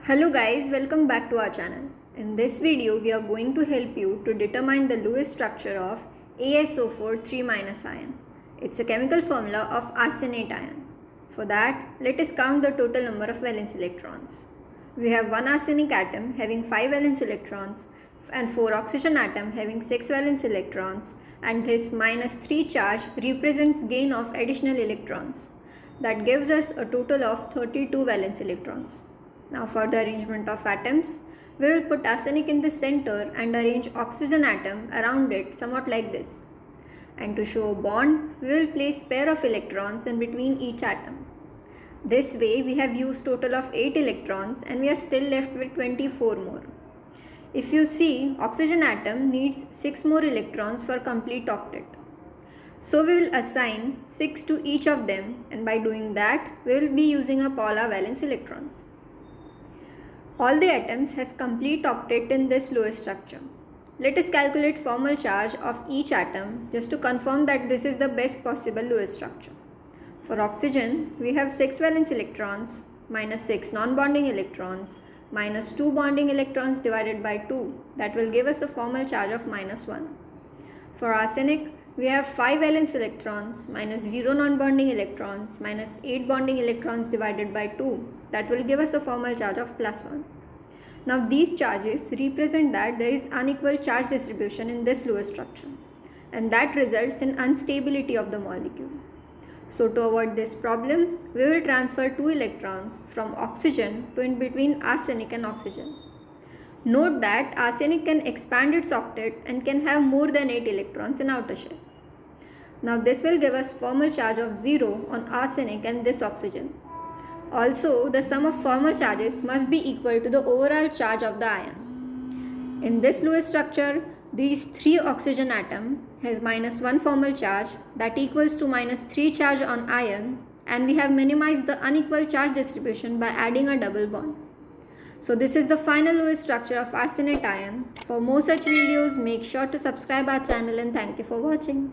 Hello guys, welcome back to our channel. In this video, we are going to help you to determine the Lewis structure of AsO4 3- ion. It's a chemical formula of arsenate ion. For that, let us count the total number of valence electrons. We have one arsenic atom having 5 valence electrons and 4 oxygen atom having 6 valence electrons, and this -3 charge represents gain of additional electrons. That gives us a total of 32 valence electrons. Now for the arrangement of atoms, we will put arsenic in the center and arrange oxygen atom around it somewhat like this. And to show a bond, we will place pair of electrons in between each atom. This way we have used total of 8 electrons and we are still left with 24 more. If you see, oxygen atom needs 6 more electrons for complete octet. So we will assign 6 to each of them, and by doing that, we will be using up all our valence electrons. All the atoms has complete octet in this Lewis structure. Let us calculate formal charge of each atom just to confirm that this is the best possible Lewis structure. For oxygen, we have 6 valence electrons minus 6 non-bonding electrons minus 2 bonding electrons divided by 2. That will give us a formal charge of -1. For arsenic, we have 5 valence electrons minus 0 non-bonding electrons minus 8 bonding electrons divided by 2. That will give us a formal charge of +1. Now these charges represent that there is unequal charge distribution in this Lewis structure, and that results in instability of the molecule. So to avoid this problem, we will transfer 2 electrons from oxygen to in between arsenic and oxygen. Note that arsenic can expand its octet and can have more than 8 electrons in outer shell. Now this will give us formal charge of 0 on arsenic and this oxygen. Also, the sum of formal charges must be equal to the overall charge of the ion. In this Lewis structure, these 3 oxygen atom has -1 formal charge that equals to -3 charge on ion, and we have minimized the unequal charge distribution by adding a double bond. So this is the final Lewis structure of arsenate ion. For more such videos, make sure to subscribe our channel, and thank you for watching.